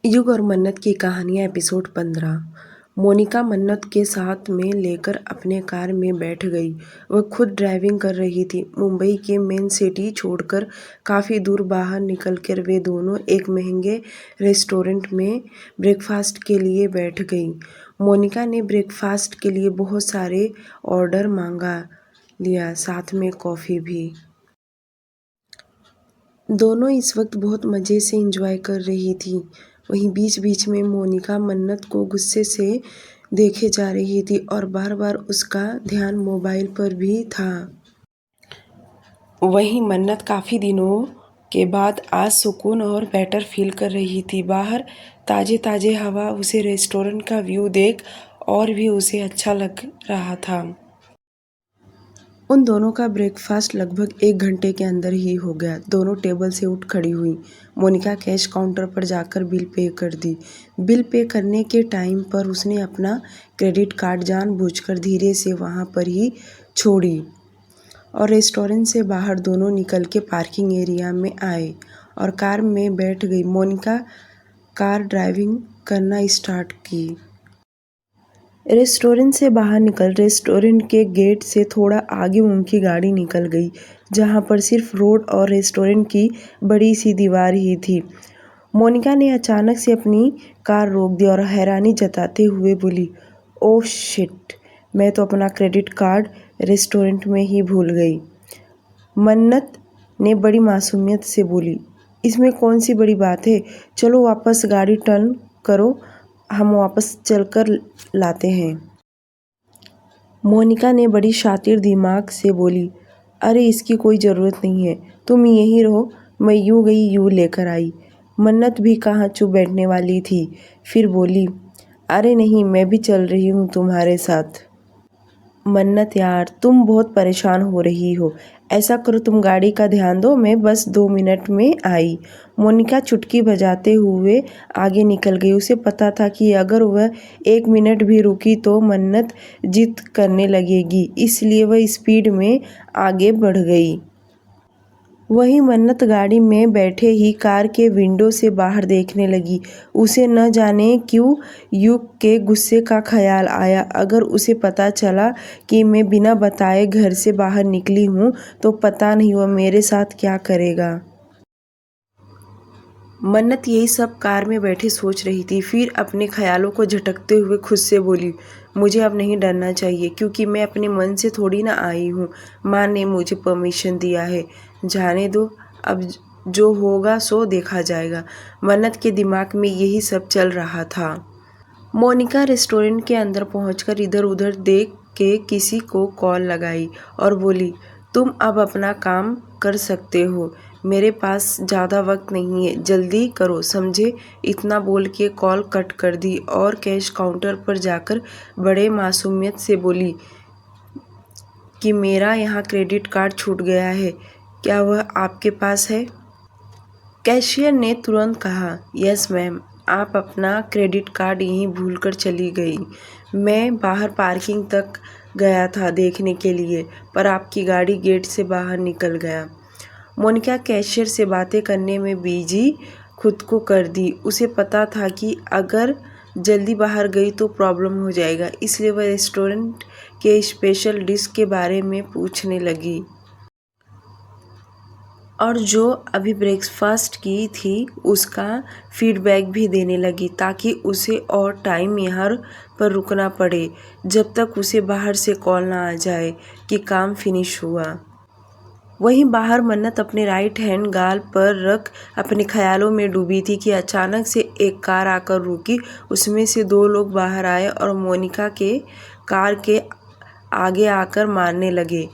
युग और मन्नत की कहानियाँ एपिसोड 15। मोनिका मन्नत के साथ में लेकर अपने कार में बैठ गई। वह खुद ड्राइविंग कर रही थी। मुंबई के मेन सिटी छोड़कर काफ़ी दूर बाहर निकलकर वे दोनों एक महंगे रेस्टोरेंट में ब्रेकफास्ट के लिए बैठ गईं। मोनिका ने ब्रेकफास्ट के लिए बहुत सारे ऑर्डर मांगा लिया, साथ में कॉफ़ी भी। दोनों इस वक्त बहुत मज़े से एंजॉय कर रही थी। वहीं बीच बीच में मोनिका मन्नत को गुस्से से देखे जा रही थी और बार बार उसका ध्यान मोबाइल पर भी था। वहीं मन्नत काफ़ी दिनों के बाद आज सुकून और बेटर फील कर रही थी। बाहर ताज़े ताज़े हवा, उसे रेस्टोरेंट का व्यू देख और भी उसे अच्छा लग रहा था। उन दोनों का ब्रेकफास्ट लगभग 1 घंटे के अंदर ही हो गया। दोनों टेबल से उठ खड़ी हुई। मोनिका कैश काउंटर पर जाकर बिल पे कर दी। बिल पे करने के टाइम पर उसने अपना क्रेडिट कार्ड जानबूझकर धीरे से वहाँ पर ही छोड़ी और रेस्टोरेंट से बाहर दोनों निकल के पार्किंग एरिया में आए और कार में बैठ गई। मोनिका कार ड्राइविंग करना स्टार्ट की। रेस्टोरेंट से बाहर निकल रेस्टोरेंट के गेट से थोड़ा आगे उनकी गाड़ी निकल गई, जहां पर सिर्फ रोड और रेस्टोरेंट की बड़ी सी दीवार ही थी। मोनिका ने अचानक से अपनी कार रोक दी और हैरानी जताते हुए बोली, ओह शिट, मैं तो अपना क्रेडिट कार्ड रेस्टोरेंट में ही भूल गई। मन्नत ने बड़ी मासूमियत से बोली, इसमें कौन सी बड़ी बात है, चलो वापस गाड़ी टर्न करो, हम वापस चलकर लाते हैं। मोनिका ने बड़ी शातिर दिमाग से बोली, अरे इसकी कोई ज़रूरत नहीं है, तुम यहीं रहो, मैं यूँ गई यूँ लेकर आई। मन्नत भी कहाँ चुप बैठने वाली थी, फिर बोली, अरे नहीं, मैं भी चल रही हूँ तुम्हारे साथ। मन्नत यार, तुम बहुत परेशान हो रही हो, ऐसा करो तुम गाड़ी का ध्यान दो, मैं बस 2 मिनट में आई। मोनिका चुटकी बजाते हुए आगे निकल गई। उसे पता था कि अगर वह 1 मिनट भी रुकी तो मन्नत जिद करने लगेगी, इसलिए वह स्पीड में आगे बढ़ गई। वहीं मन्नत गाड़ी में बैठे ही कार के विंडो से बाहर देखने लगी। उसे न जाने क्यों युग के गुस्से का ख्याल आया। अगर उसे पता चला कि मैं बिना बताए घर से बाहर निकली हूँ तो पता नहीं वह मेरे साथ क्या करेगा। मन्नत यही सब कार में बैठे सोच रही थी। फिर अपने ख्यालों को झटकते हुए खुद से बोली, मुझे अब नहीं डरना चाहिए, क्योंकि मैं अपने मन से थोड़ी ना आई हूँ। माँ ने मुझे परमिशन दिया है, जाने दो, अब जो होगा सो देखा जाएगा। मन्नत के दिमाग में यही सब चल रहा था। मोनिका रेस्टोरेंट के अंदर पहुंचकर इधर उधर देख के किसी को कॉल लगाई और बोली, तुम अब अपना काम कर सकते हो, मेरे पास ज़्यादा वक्त नहीं है, जल्दी करो, समझे। इतना बोल के कॉल कट कर दी और कैश काउंटर पर जाकर बड़े मासूमियत से बोली कि मेरा यहाँ क्रेडिट कार्ड छूट गया है, क्या वह आपके पास है? कैशियर ने तुरंत कहा, यस मैम, आप अपना क्रेडिट कार्ड यहीं भूलकर चली गई। मैं बाहर पार्किंग तक गया था देखने के लिए, पर आपकी गाड़ी गेट से बाहर निकल गया। मोनिका कैशियर से बातें करने में बिजी खुद को कर दी। उसे पता था कि अगर जल्दी बाहर गई तो प्रॉब्लम हो जाएगा, इसलिए वह रेस्टोरेंट के स्पेशल डिश के बारे में पूछने लगी और जो अभी ब्रेकफास्ट की थी उसका फीडबैक भी देने लगी, ताकि उसे और टाइम यहाँ पर रुकना पड़े जब तक उसे बाहर से कॉल ना आ जाए कि काम फिनिश हुआ। वहीं बाहर मन्नत अपने राइट हैंड गाल पर रख अपने ख्यालों में डूबी थी कि अचानक से एक कार आकर रुकी। उसमें से 2 लोग बाहर आए और मोनिका के कार के आगे आकर मारने लगे।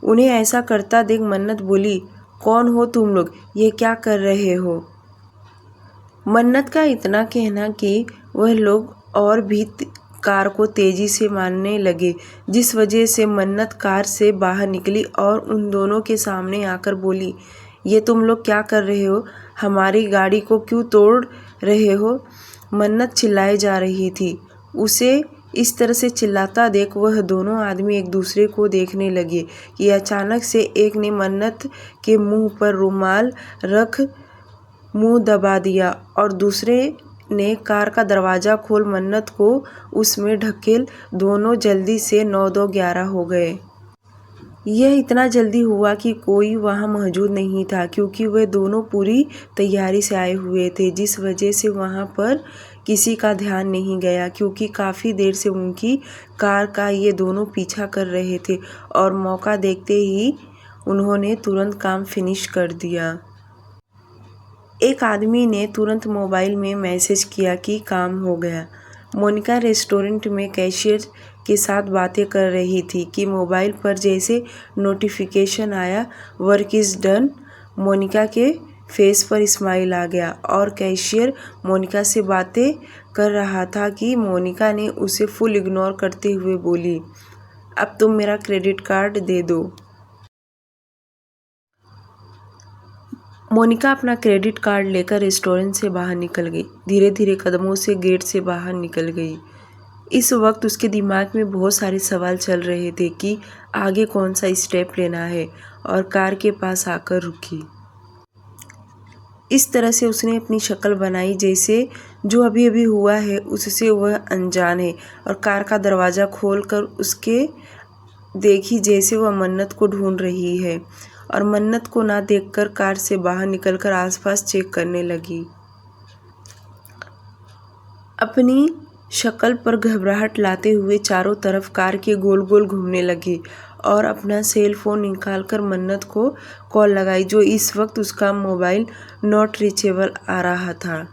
उन्हें ऐसा करता देख मन्नत बोली, कौन हो तुम लोग, ये क्या कर रहे हो? मन्नत का इतना कहना कि वह लोग और भी कार को तेजी से मारने लगे, जिस वजह से मन्नत कार से बाहर निकली और उन दोनों के सामने आकर बोली, ये तुम लोग क्या कर रहे हो, हमारी गाड़ी को क्यों तोड़ रहे हो? मन्नत चिल्लाए जा रही थी। उसे इस तरह से चिल्लाता देख वह दोनों आदमी एक दूसरे को देखने लगे कि अचानक से एक ने मन्नत के मुंह पर रुमाल रख मुंह दबा दिया और दूसरे ने कार का दरवाज़ा खोल मन्नत को उसमें ढकेल। दोनों जल्दी से 9-2-11 हो गए। यह इतना जल्दी हुआ कि कोई वहाँ मौजूद नहीं था, क्योंकि वे दोनों पूरी तैयारी से आए हुए थे, जिस वजह से वहाँ पर किसी का ध्यान नहीं गया, क्योंकि काफ़ी देर से उनकी कार का ये दोनों पीछा कर रहे थे और मौका देखते ही उन्होंने तुरंत काम फिनिश कर दिया। एक आदमी ने तुरंत मोबाइल में मैसेज किया कि काम हो गया। मोनिका रेस्टोरेंट में कैशियर के साथ बातें कर रही थी कि मोबाइल पर जैसे नोटिफिकेशन आया, वर्क इज़ डन। मोनिका के फेस पर स्माइल आ गया और कैशियर मोनिका से बातें कर रहा था कि मोनिका ने उसे फुल इग्नोर करते हुए बोली, अब तुम मेरा क्रेडिट कार्ड दे दो। मोनिका अपना क्रेडिट कार्ड लेकर रेस्टोरेंट से बाहर निकल गई। धीरे धीरे कदमों से गेट से बाहर निकल गई। इस वक्त उसके दिमाग में बहुत सारे सवाल चल रहे थे कि आगे कौन सा स्टेप लेना है, और कार के पास आकर रुकी। इस तरह से उसने अपनी शक्ल बनाई जैसे जो अभी अभी हुआ है उससे वह अनजान है, और कार का दरवाज़ा खोलकर उसके देखी जैसे वह मन्नत को ढूंढ रही है, और मन्नत को ना देखकर कार से बाहर निकलकर आसपास चेक करने लगी। अपनी शक्ल पर घबराहट लाते हुए चारों तरफ कार के गोल गोल घूमने लगी और अपना सेल फोन निकालकर मन्नत को कॉल लगाई, जो इस वक्त उसका मोबाइल नॉट रीचेबल आ रहा था।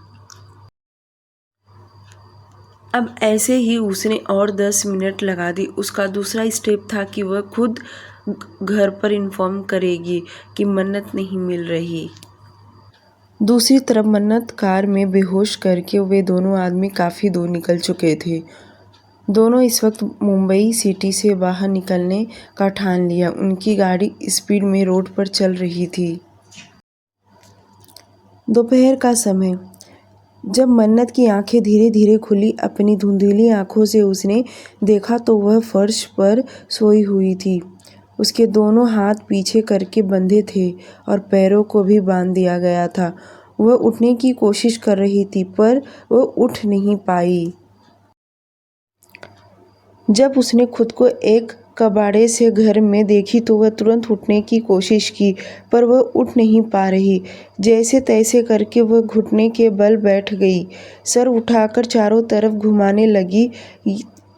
अब ऐसे ही उसने और 10 मिनट लगा दी। उसका दूसरा स्टेप था कि वह खुद घर पर इन्फॉर्म करेगी कि मन्नत नहीं मिल रही। दूसरी तरफ मन्नत कार में बेहोश करके वे दोनों आदमी काफ़ी दूर निकल चुके थे। दोनों इस वक्त मुंबई सिटी से बाहर निकलने का ठान लिया। उनकी गाड़ी स्पीड में रोड पर चल रही थी। दोपहर का समय। जब मन्नत की आंखें धीरे धीरे खुली, अपनी धुंधली आंखों से उसने देखा तो वह फर्श पर सोई हुई थी। उसके दोनों हाथ पीछे करके बंधे थे और पैरों को भी बांध दिया गया था। वह उठने की कोशिश कर रही थी पर वह उठ नहीं पाई। जब उसने खुद को एक कबाड़े से घर में देखी तो वह तुरंत उठने की कोशिश की, पर वह उठ नहीं पा रही। जैसे तैसे करके वह घुटने के बल बैठ गई, सर उठाकर चारों तरफ घुमाने लगी।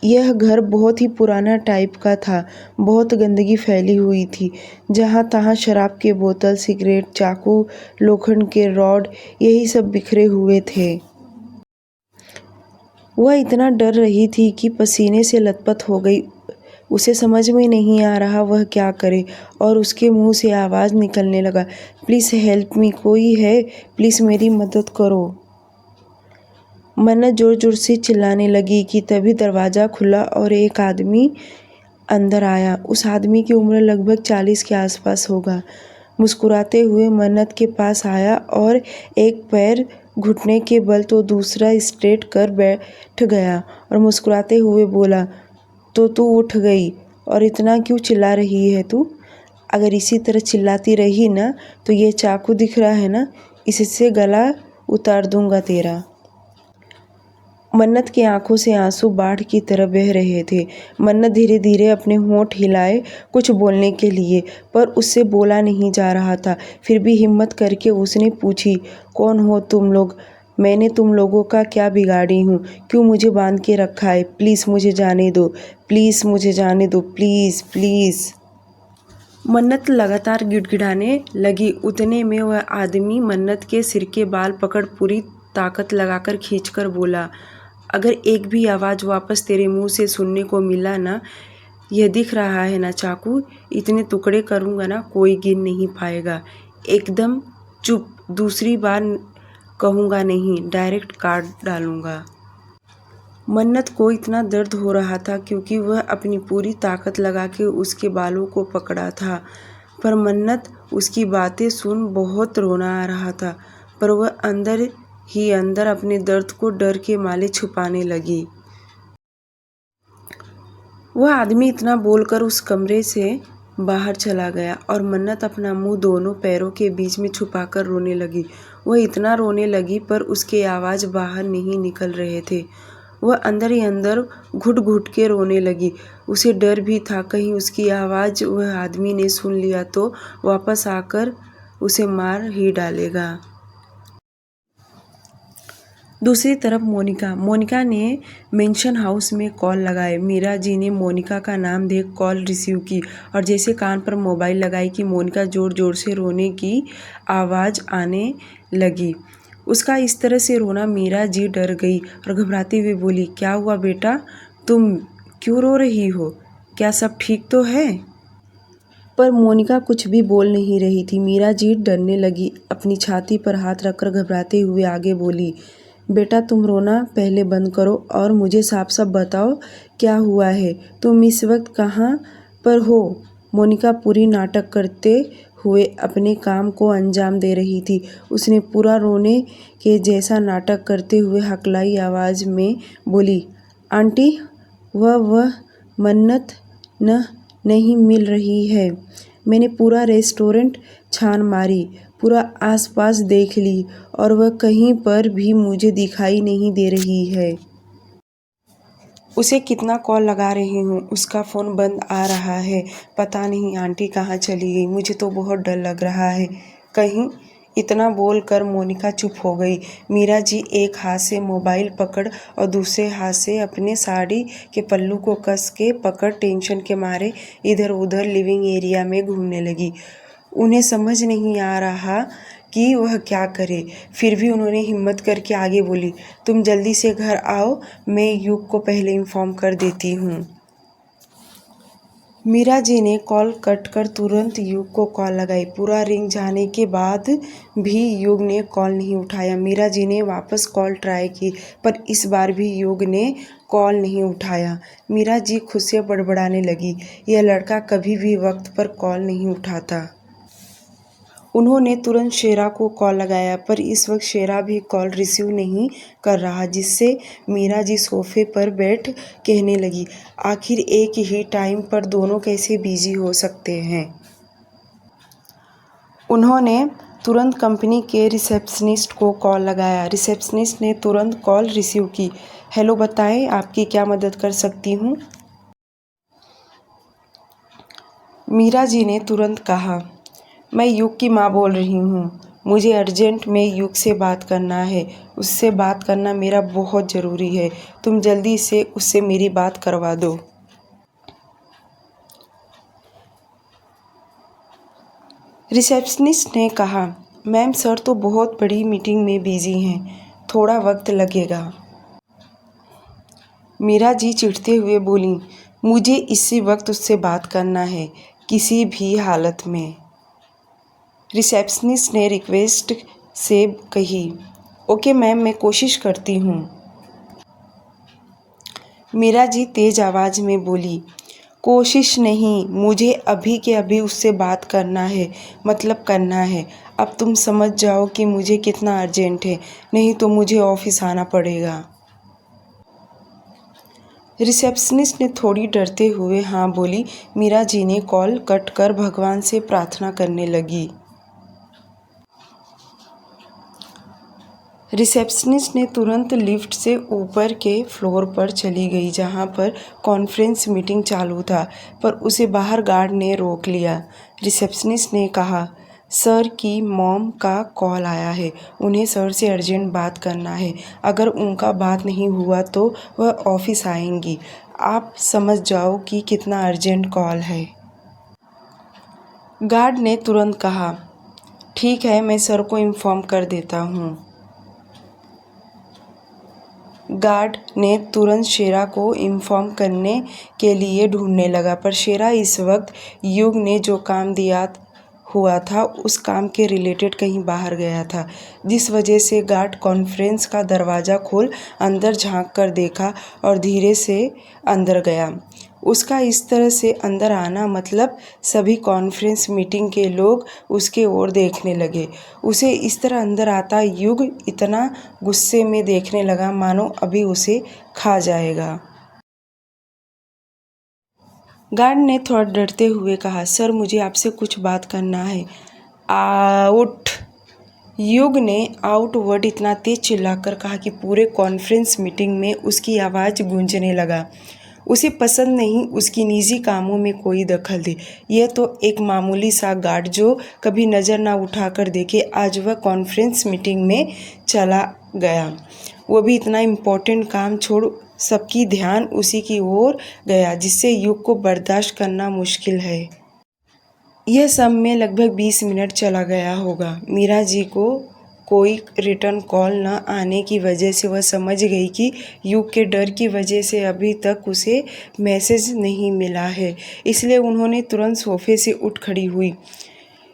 यह घर बहुत ही पुराना टाइप का था। बहुत गंदगी फैली हुई थी। जहाँ तहाँ शराब के बोतल, सिगरेट, चाकू, लोखंड के रॉड, यही सब बिखरे हुए थे। वह इतना डर रही थी कि पसीने से लथपथ हो गई। उसे समझ में नहीं आ रहा वह क्या करे, और उसके मुंह से आवाज़ निकलने लगा, प्लीज़ हेल्प मी, कोई है, प्लीज़ मेरी मदद करो। मन्नत जोर जोर से चिल्लाने लगी कि तभी दरवाज़ा खुला और एक आदमी अंदर आया। उस आदमी की उम्र लगभग 40 के आसपास होगा। मुस्कुराते हुए मन्नत के पास आया और एक पैर घुटने के बल तो दूसरा स्ट्रेट कर बैठ गया और मुस्कुराते हुए बोला, तो तू उठ गई, और इतना क्यों चिल्ला रही है तू? अगर इसी तरह चिल्लाती रही ना तो ये चाकू दिख रहा है ना, इससे गला उतार दूंगा तेरा। मन्नत की आंखों से आंसू बाढ़ की तरह बह रहे थे। मन्नत धीरे धीरे अपने होंठ हिलाए कुछ बोलने के लिए, पर उससे बोला नहीं जा रहा था। फिर भी हिम्मत करके उसने पूछी, कौन हो तुम लोग? मैंने तुम लोगों का क्या बिगाड़ी हूँ? क्यों मुझे बांध के रखा है? प्लीज़ मुझे जाने दो, प्लीज़ मुझे जाने दो, प्लीज़ प्लीज़। मन्नत लगातार गिड़गिड़ाने लगी। उतने में वह आदमी मन्नत के सिर के बाल पकड़ पूरी ताकत लगाकर खींचकर बोला, अगर एक भी आवाज़ वापस तेरे मुंह से सुनने को मिला ना, यह दिख रहा है ना चाकू, इतने टुकड़े करूँगा ना कोई गिन नहीं पाएगा। एकदम चुप, दूसरी बार कहूँगा नहीं, डायरेक्ट काट डालूँगा। मन्नत को इतना दर्द हो रहा था क्योंकि वह अपनी पूरी ताकत लगा के उसके बालों को पकड़ा था, पर मन्नत उसकी बातें सुन बहुत रोना आ रहा था, पर वह अंदर ही अंदर अपने दर्द को डर के मारे छुपाने लगी। वह आदमी इतना बोलकर उस कमरे से बाहर चला गया और मन्नत अपना मुंह दोनों पैरों के बीच में छुपाकर रोने लगी। वह इतना रोने लगी पर उसके आवाज़ बाहर नहीं निकल रहे थे। वह अंदर ही अंदर घुट घुट के रोने लगी। उसे डर भी था कहीं उसकी आवाज़ वह आदमी ने सुन लिया तो वापस आकर उसे मार ही डालेगा। दूसरी तरफ मोनिका ने मेंशन हाउस में कॉल लगाए। मीरा जी ने मोनिका का नाम देख कॉल रिसीव की और जैसे कान पर मोबाइल लगाई कि मोनिका ज़ोर ज़ोर से रोने की आवाज़ आने लगी। उसका इस तरह से रोना मीरा जी डर गई और घबराते हुए बोली, क्या हुआ बेटा, तुम क्यों रो रही हो? क्या सब ठीक तो है? पर मोनिका कुछ भी बोल नहीं रही थी। मीरा जी डरने लगी। अपनी छाती पर हाथ रखकर घबराते हुए आगे बोली, बेटा तुम रोना पहले बंद करो और मुझे साफ साफ बताओ क्या हुआ है। तुम इस वक्त कहाँ पर हो? मोनिका पूरी नाटक करते हुए अपने काम को अंजाम दे रही थी। उसने पूरा रोने के जैसा नाटक करते हुए हकलाई आवाज़ में बोली, आंटी वह मन्नत नहीं मिल रही है। मैंने पूरा रेस्टोरेंट छान मारी, पूरा आसपास देख ली और वह कहीं पर भी मुझे दिखाई नहीं दे रही है। उसे कितना कॉल लगा रही हूँ, उसका फ़ोन बंद आ रहा है। पता नहीं आंटी कहाँ चली गई। मुझे तो बहुत डर लग रहा है कहीं। इतना बोलकर मोनिका चुप हो गई। मीरा जी एक हाथ से मोबाइल पकड़ और दूसरे हाथ से अपने साड़ी के पल्लू को कस के पकड़ टेंशन के मारे इधर उधर लिविंग एरिया में घूमने लगी। उन्हें समझ नहीं आ रहा कि वह क्या करे। फिर भी उन्होंने हिम्मत करके आगे बोली, तुम जल्दी से घर आओ, मैं युग को पहले इन्फॉर्म कर देती हूँ। मीरा जी ने कॉल कट कर तुरंत युग को कॉल लगाई। पूरा रिंग जाने के बाद भी युग ने कॉल नहीं उठाया। मीरा जी ने वापस कॉल ट्राई की पर इस बार भी युग ने कॉल नहीं उठाया। मीरा जी खुद से बड़बड़ाने लगी, यह लड़का कभी भी वक्त पर कॉल नहीं उठाता। उन्होंने तुरंत शेरा को कॉल लगाया पर इस वक्त शेरा भी कॉल रिसीव नहीं कर रहा, जिससे मीरा जी सोफे पर बैठ कहने लगी, आखिर एक ही टाइम पर दोनों कैसे बिजी हो सकते हैं। उन्होंने तुरंत कंपनी के रिसेप्शनिस्ट को कॉल लगाया। रिसेप्शनिस्ट ने तुरंत कॉल रिसीव की। हेलो, बताएं आपकी क्या मदद कर सकती हूँ? मीरा जी ने तुरंत कहा, मैं युग की माँ बोल रही हूँ। मुझे अर्जेंट में युग से बात करना है। उससे बात करना मेरा बहुत ज़रूरी है। तुम जल्दी से उससे मेरी बात करवा दो। रिसेप्शनिस्ट ने कहा, मैम सर तो बहुत बड़ी मीटिंग में बिजी हैं, थोड़ा वक्त लगेगा। मीरा जी चिढ़ते हुए बोली, मुझे इसी वक्त उससे बात करना है, किसी भी हालत में। रिसेप्शनिस्ट ने रिक्वेस्ट से कही, ओके मैम, मैं कोशिश करती हूँ। मीरा जी तेज आवाज़ में बोली, कोशिश नहीं, मुझे अभी के अभी उससे बात करना है, मतलब करना है। अब तुम समझ जाओ कि मुझे कितना अर्जेंट है, नहीं तो मुझे ऑफिस आना पड़ेगा। रिसेप्शनिस्ट ने थोड़ी डरते हुए हाँ बोली। मीरा जी ने कॉल कट कर भगवान से प्रार्थना करने लगी। रिसेप्शनिस्ट ने तुरंत लिफ्ट से ऊपर के फ्लोर पर चली गई जहां पर कॉन्फ्रेंस मीटिंग चालू था, पर उसे बाहर गार्ड ने रोक लिया। रिसेप्शनिस्ट ने कहा, सर की मॉम का कॉल आया है, उन्हें सर से अर्जेंट बात करना है। अगर उनका बात नहीं हुआ तो वह ऑफिस आएंगी। आप समझ जाओ कि कितना अर्जेंट कॉल है। गार्ड ने तुरंत कहा, ठीक है, मैं सर को इन्फॉर्म कर देता हूँ। गार्ड ने तुरंत शेरा को इन्फॉर्म करने के लिए ढूंढने लगा, पर शेरा इस वक्त युग ने जो काम दिया हुआ था उस काम के रिलेटेड कहीं बाहर गया था, जिस वजह से गार्ड कॉन्फ्रेंस का दरवाज़ा खोल अंदर झांक कर देखा और धीरे से अंदर गया। उसका इस तरह से अंदर आना मतलब सभी कॉन्फ्रेंस मीटिंग के लोग उसके ओर देखने लगे। उसे इस तरह अंदर आता युग इतना गुस्से में देखने लगा मानो अभी उसे खा जाएगा। गार्ड ने थोड़ा डरते हुए कहा, सर मुझे आपसे कुछ बात करना है। आउट। युग ने आउटवर्ड इतना तेज चिल्लाकर कहा कि पूरे कॉन्फ्रेंस मीटिंग में उसकी आवाज़ गूंजने लगा। उसे पसंद नहीं उसकी निजी कामों में कोई दखल दे। यह तो एक मामूली सा गार्ड जो कभी नज़र ना उठाकर देखे, आज वह कॉन्फ्रेंस मीटिंग में चला गया। वो भी इतना इम्पोर्टेंट काम छोड़ सबकी ध्यान उसी की ओर गया, जिससे युग को बर्दाश्त करना मुश्किल है। यह सब में लगभग 20 मिनट चला गया होगा। मीरा जी को कोई रिटर्न कॉल न आने की वजह से वह समझ गई कि युग के डर की वजह से अभी तक उसे मैसेज नहीं मिला है। इसलिए उन्होंने तुरंत सोफे से उठ खड़ी हुई।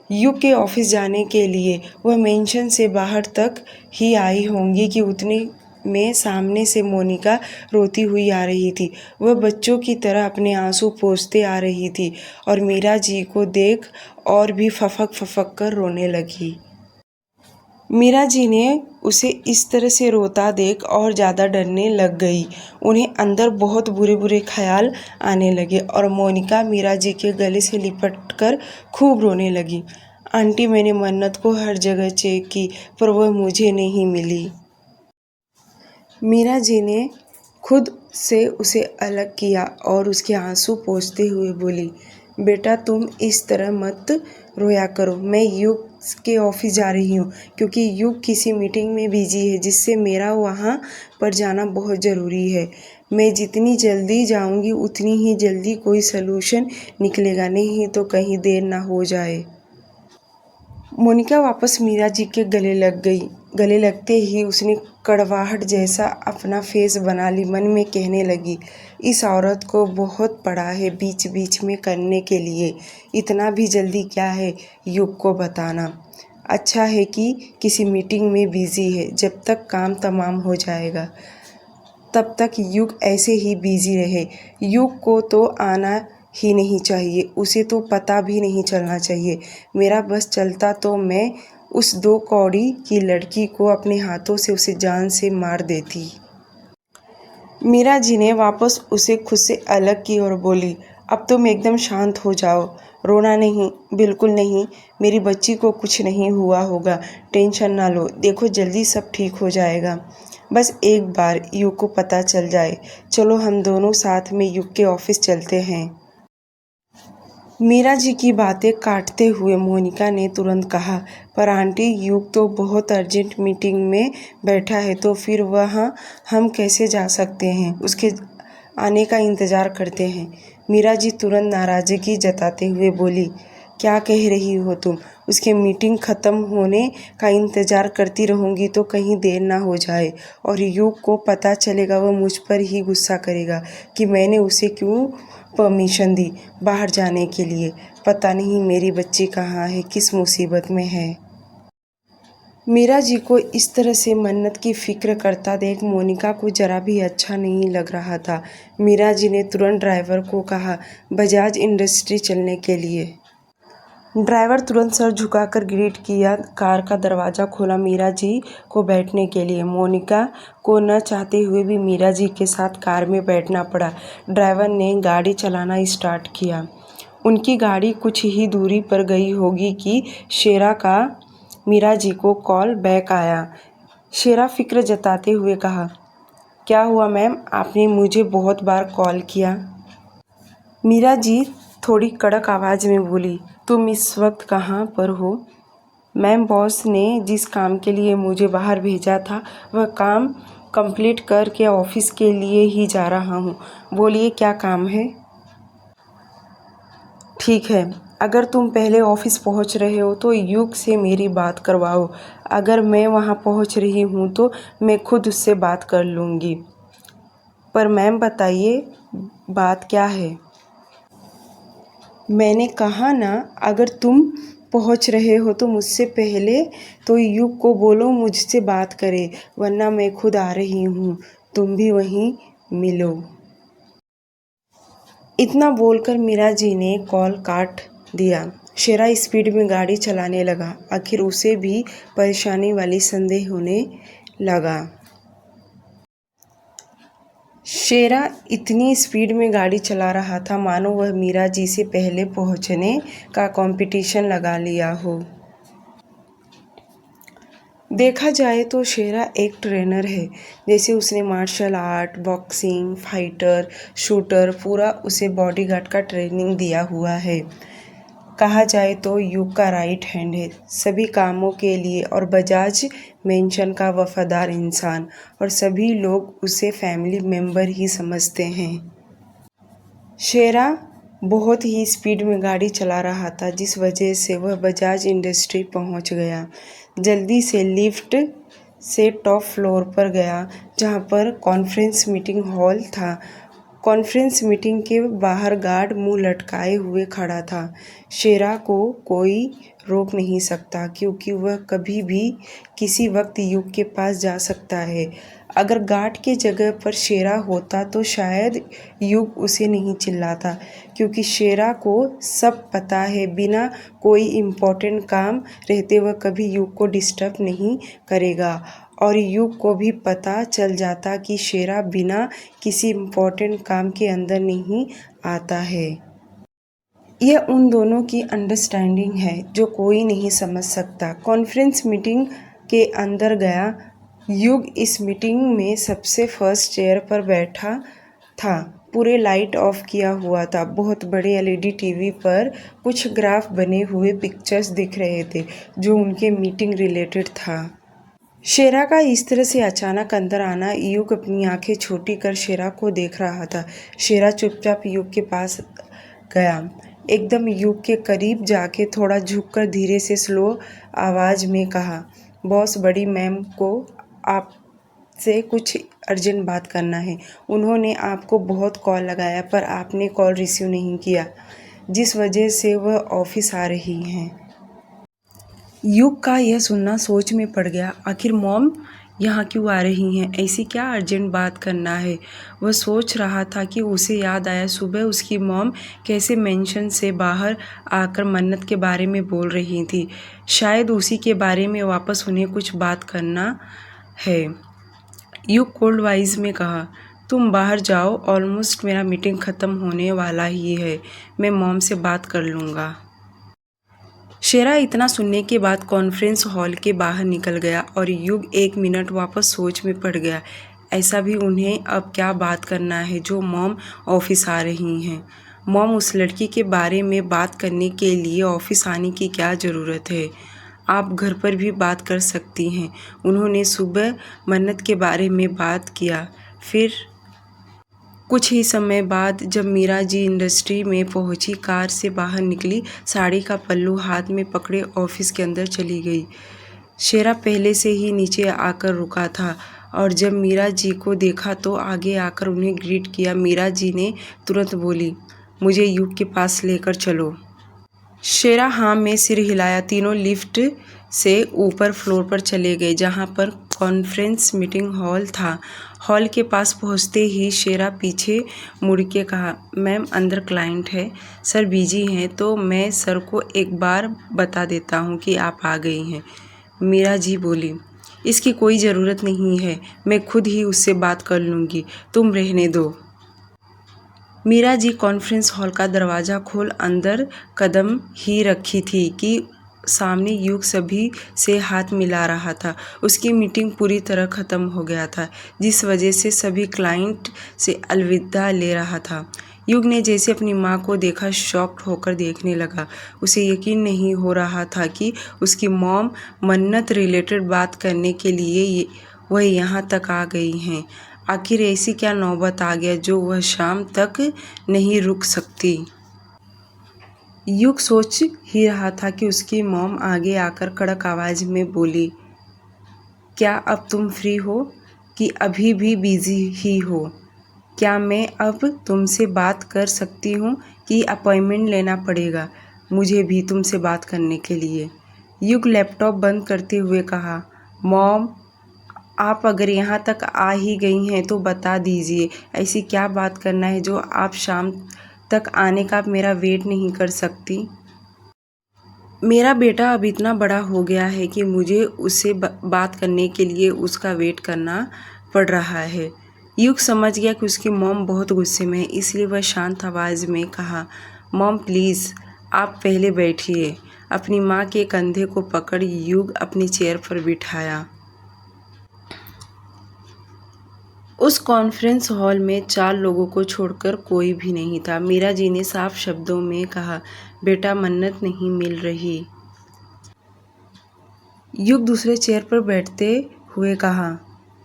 युग के ऑफिस जाने के लिए वह मेंशन से बाहर तक ही आई होंगी कि उतने में सामने से मोनिका रोती हुई आ रही थी। वह बच्चों की तरह अपने आंसू पोंछते आ रही थी और मीरा जी को देख और भी फफक फफक कर रोने लगी। मीरा जी ने उसे इस तरह से रोता देख और ज़्यादा डरने लग गई। उन्हें अंदर बहुत बुरे बुरे ख्याल आने लगे और मोनिका मीरा जी के गले से लिपट कर खूब रोने लगी। आंटी, मैंने मन्नत को हर जगह चेक की पर वह मुझे नहीं मिली। मीरा जी ने खुद से उसे अलग किया और उसके आंसू पोंछते हुए बोली, बेटा तुम इस तरह मत रोया करो। मैं युग के ऑफिस जा रही हूँ क्योंकि युग किसी मीटिंग में बिजी है जिससे मेरा वहाँ पर जाना बहुत ज़रूरी है। मैं जितनी जल्दी जाऊँगी उतनी ही जल्दी कोई सलूशन निकलेगा, नहीं तो कहीं देर ना हो जाए। मोनिका वापस मीरा जी के गले लग गई। गले लगते ही उसने कड़वाहट जैसा अपना फेस बना ली। मन में कहने लगी, इस औरत को बहुत पड़ा है बीच बीच में करने के लिए। इतना भी जल्दी क्या है युग को बताना। अच्छा है कि किसी मीटिंग में बिजी है। जब तक काम तमाम हो जाएगा तब तक युग ऐसे ही बिजी रहे। युग को तो आना ही नहीं चाहिए, उसे तो पता भी नहीं चलना चाहिए। मेरा बस चलता तो मैं उस 2 कौड़ी की लड़की को अपने हाथों से उसे जान से मार देती। मीरा जी ने वापस उसे खुद से अलग की और बोली, अब तुम एकदम शांत हो जाओ। रोना नहीं, बिल्कुल नहीं। मेरी बच्ची को कुछ नहीं हुआ होगा, टेंशन ना लो। देखो जल्दी सब ठीक हो जाएगा। बस एक बार युग को पता चल जाए। चलो हम दोनों साथ में युग के ऑफिस चलते हैं। मीरा जी की बातें काटते हुए मोनिका ने तुरंत कहा, पर आंटी युग तो बहुत अर्जेंट मीटिंग में बैठा है, तो फिर वहाँ हम कैसे जा सकते हैं? उसके आने का इंतज़ार करते हैं। मीरा जी तुरंत नाराज़गी जताते हुए बोली, क्या कह रही हो तुम? उसके मीटिंग ख़त्म होने का इंतज़ार करती रहूँगी तो कहीं देर ना हो जाए और युग को पता चलेगा, वह मुझ पर ही गुस्सा करेगा कि मैंने उसे क्यों परमिशन दी बाहर जाने के लिए। पता नहीं मेरी बच्ची कहाँ है, किस मुसीबत में है। मीरा जी को इस तरह से मन्नत की फिक्र करता देख मोनिका को जरा भी अच्छा नहीं लग रहा था। मीरा जी ने तुरंत ड्राइवर को कहा, बजाज इंडस्ट्री चलने के लिए। ड्राइवर तुरंत सर झुकाकर ग्रीट किया। कार का दरवाज़ा खोला मीरा जी को बैठने के लिए। मोनिका को न चाहते हुए भी मीरा जी के साथ कार में बैठना पड़ा। ड्राइवर ने गाड़ी चलाना स्टार्ट किया। उनकी गाड़ी कुछ ही दूरी पर गई होगी कि शेरा का मीरा जी को कॉल बैक आया। शेरा फिक्र जताते हुए कहा, क्या हुआ मैम, आपने मुझे बहुत बार कॉल किया। मीरा जी थोड़ी कड़क आवाज़ में बोली, तुम इस वक्त कहाँ पर हो? मैम, बॉस ने जिस काम के लिए मुझे बाहर भेजा था वह काम कंप्लीट करके ऑफिस के लिए ही जा रहा हूँ। बोलिए क्या काम है? ठीक है, अगर तुम पहले ऑफिस पहुँच रहे हो तो युग से मेरी बात करवाओ। अगर मैं वहाँ पहुँच रही हूँ तो मैं खुद उससे बात कर लूँगी। पर मैम बताइए बात क्या है? मैंने कहा ना, अगर तुम पहुंच रहे हो तो मुझसे पहले तो युग को बोलो मुझसे बात करे, वरना मैं खुद आ रही हूँ, तुम भी वहीं मिलो। इतना बोलकर मीरा जी ने कॉल काट दिया। शेरा स्पीड में गाड़ी चलाने लगा। आखिर उसे भी परेशानी वाली संदेह होने लगा। शेरा इतनी स्पीड में गाड़ी चला रहा था मानो वह मीरा जी से पहले पहुंचने का कंपटीशन लगा लिया हो। देखा जाए तो शेरा एक ट्रेनर है। जैसे उसने martial art, boxing, fighter, shooter पूरा उसे बॉडीगार्ड का ट्रेनिंग दिया हुआ है। कहा जाए तो युग का राइट हैंड है सभी कामों के लिए और बजाज मेंशन का वफादार इंसान, और सभी लोग उसे फैमिली मेंबर ही समझते हैं। शेरा बहुत ही स्पीड में गाड़ी चला रहा था जिस वजह से वह बजाज इंडस्ट्री पहुंच गया। जल्दी से लिफ्ट से टॉप फ्लोर पर गया जहां पर कॉन्फ्रेंस मीटिंग हॉल था। कॉन्फ्रेंस मीटिंग के बाहर गार्ड मुंह लटकाए हुए खड़ा था। शेरा को कोई रोक नहीं सकता क्योंकि वह कभी भी किसी वक्त युग के पास जा सकता है। अगर गार्ड के जगह पर शेरा होता तो शायद युग उसे नहीं चिल्लाता क्योंकि शेरा को सब पता है बिना कोई इम्पोर्टेंट काम रहते वह कभी युग को डिस्टर्ब नहीं करेगा, और युग को भी पता चल जाता कि शेरा बिना किसी इम्पोर्टेंट काम के अंदर नहीं आता है। यह उन दोनों की अंडरस्टैंडिंग है जो कोई नहीं समझ सकता। कॉन्फ्रेंस मीटिंग के अंदर गया। युग इस मीटिंग में सबसे फर्स्ट चेयर पर बैठा था। पूरे लाइट ऑफ किया हुआ था। बहुत बड़े एलईडी टीवी पर कुछ ग्राफ बने हुए पिक्चर्स दिख रहे थे जो उनके मीटिंग रिलेटेड था। शेरा का इस तरह से अचानक अंदर आना, युग अपनी आंखें छोटी कर शेरा को देख रहा था। शेरा चुपचाप युग के पास गया, एकदम युग के करीब जाके थोड़ा झुककर धीरे से स्लो आवाज़ में कहा, बॉस बड़ी मैम को आपसे कुछ अर्जेंट बात करना है। उन्होंने आपको बहुत कॉल लगाया पर आपने कॉल रिसीव नहीं किया जिस वजह से वह ऑफिस आ रही हैं। युग का यह सुनना सोच में पड़ गया। आखिर मॉम यहाँ क्यों आ रही हैं? ऐसी क्या अर्जेंट बात करना है? वह सोच रहा था कि उसे याद आया सुबह उसकी मॉम कैसे मेंशन से बाहर आकर मन्नत के बारे में बोल रही थी। शायद उसी के बारे में वापस उन्हें कुछ बात करना है। युग कोल्ड वॉइस में कहा, तुम बाहर जाओ, ऑलमोस्ट मेरा मीटिंग ख़त्म होने वाला ही है, मैं मॉम से बात कर लूँगा। शेरा इतना सुनने के बाद कॉन्फ्रेंस हॉल के बाहर निकल गया और युग 1 मिनट वापस सोच में पड़ गया। ऐसा भी उन्हें अब क्या बात करना है जो मॉम ऑफिस आ रही हैं। मॉम उस लड़की के बारे में बात करने के लिए ऑफिस आने की क्या ज़रूरत है? आप घर पर भी बात कर सकती हैं। उन्होंने सुबह मन्नत के बारे में बात किया। फिर कुछ ही समय बाद जब मीरा जी इंडस्ट्री में पहुंची, कार से बाहर निकली, साड़ी का पल्लू हाथ में पकड़े ऑफिस के अंदर चली गई। शेरा पहले से ही नीचे आकर रुका था और जब मीरा जी को देखा तो आगे आकर उन्हें ग्रीट किया। मीरा जी ने तुरंत बोली, मुझे युग के पास लेकर चलो। शेरा हाँ में सिर हिलाया। तीनों लिफ्ट से ऊपर फ्लोर पर चले गए जहाँ पर कॉन्फ्रेंस मीटिंग हॉल था। हॉल के पास पहुँचते ही शेरा पीछे मुड़ के कहा, मैम अंदर क्लाइंट है, सर बिजी हैं तो मैं सर को एक बार बता देता हूँ कि आप आ गई हैं। मीरा जी बोली, इसकी कोई ज़रूरत नहीं है, मैं खुद ही उससे बात कर लूँगी, तुम रहने दो। मीरा जी कॉन्फ्रेंस हॉल का दरवाज़ा खोल अंदर कदम ही रखी थी कि सामने युग सभी से हाथ मिला रहा था। उसकी मीटिंग पूरी तरह ख़त्म हो गया था जिस वजह से सभी क्लाइंट से अलविदा ले रहा था। युग ने जैसे अपनी माँ को देखा शॉक्ड होकर देखने लगा। उसे यकीन नहीं हो रहा था कि उसकी मॉम मन्नत रिलेटेड बात करने के लिए वह यहाँ तक आ गई हैं। आखिर ऐसी क्या नौबत आ गया जो वह शाम तक नहीं रुक सकती। युग सोच ही रहा था कि उसकी मॉम आगे आकर कड़क आवाज़ में बोली, क्या अब तुम फ्री हो कि अभी भी बिजी ही हो? क्या मैं अब तुमसे बात कर सकती हूँ कि अपॉइंटमेंट लेना पड़ेगा मुझे भी तुमसे बात करने के लिए? युग लैपटॉप बंद करते हुए कहा, मॉम आप अगर यहाँ तक आ ही गई हैं तो बता दीजिए, ऐसी क्या बात करना है जो आप शाम तक आने का मेरा वेट नहीं कर सकती? मेरा बेटा अब इतना बड़ा हो गया है कि मुझे उससे बात करने के लिए उसका वेट करना पड़ रहा है। युग समझ गया कि उसकी मॉम बहुत गुस्से में है, इसलिए वह शांत आवाज़ में कहा, मॉम प्लीज़ आप पहले बैठिए, अपनी माँ के कंधे को पकड़ युग अपनी चेयर पर बिठाया। उस कॉन्फ्रेंस हॉल में 4 लोगों को छोड़कर कोई भी नहीं था। मीरा जी ने साफ शब्दों में कहा, बेटा मन्नत नहीं मिल रही। युग दूसरे चेयर पर बैठते हुए कहा,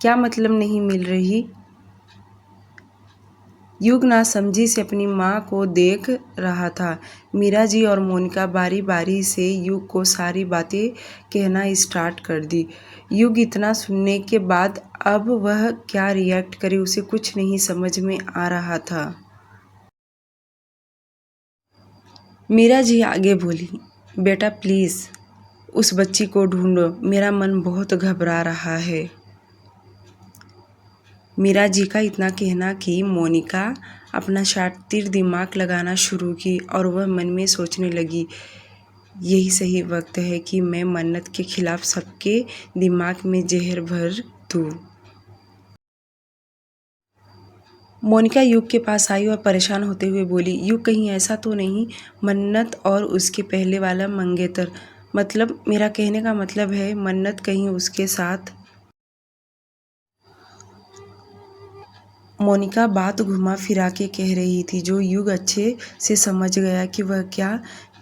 क्या मतलब नहीं मिल रही? युग नासमझी से अपनी माँ को देख रहा था। मीरा जी और मोनिका बारी बारी से युग को सारी बातें कहना स्टार्ट कर दी। युग इतना सुनने के बाद अब वह क्या रिएक्ट करे उसे कुछ नहीं समझ में आ रहा था। मीरा जी आगे बोली, बेटा प्लीज़ उस बच्ची को ढूंढो, मेरा मन बहुत घबरा रहा है। मीरा जी का इतना कहना कि मोनिका अपना शातिर दिमाग लगाना शुरू की और वह मन में सोचने लगी, यही सही वक्त है कि मैं मन्नत के खिलाफ सबके दिमाग में जहर भर दूँ। मोनिका युग के पास आई और परेशान होते हुए बोली, युग कहीं ऐसा तो नहीं मन्नत और उसके पहले वाला मंगेतर, मतलब मेरा कहने का मतलब है मन्नत कहीं उसके साथ। मोनिका बात घुमा फिरा के कह रही थी जो युग अच्छे से समझ गया कि वह क्या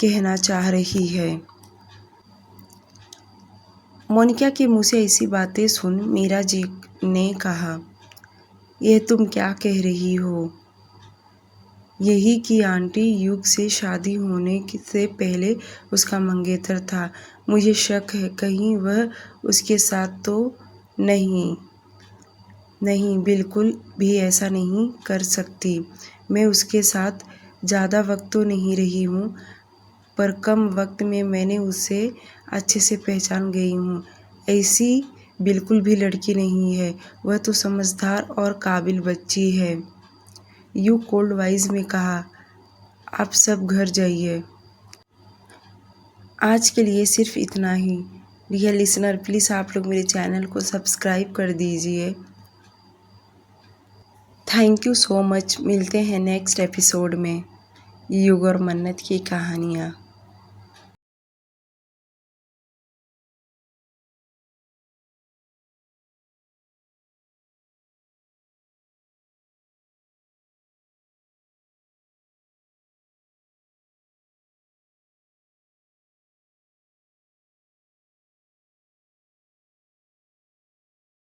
कहना चाह रही है। मोनिका के मुँह से ऐसी बातें सुन मीरा जी ने कहा, यह तुम क्या कह रही हो? यही कि आंटी युग से शादी होने से पहले उसका मंगेतर था। मुझे शक है कहीं वह उसके साथ तो नहीं। नहीं, बिल्कुल भी ऐसा नहीं कर सकती। मैं उसके साथ ज़्यादा वक्त तो नहीं रही हूँ, पर कम वक्त में मैंने उसे अच्छे से पहचान गई हूँ। ऐसी बिल्कुल भी लड़की नहीं है, वह तो समझदार और काबिल बच्ची है। यू कोल्ड वॉइस में कहा, आप सब घर जाइए। आज के लिए सिर्फ इतना ही। डियर लिसनर, प्लीज़ आप लोग मेरे चैनल को सब्सक्राइब कर दीजिए। Thank you so much. मिलते हैं नेक्स्ट एपिसोड में युग और मन्नत की कहानियाँ।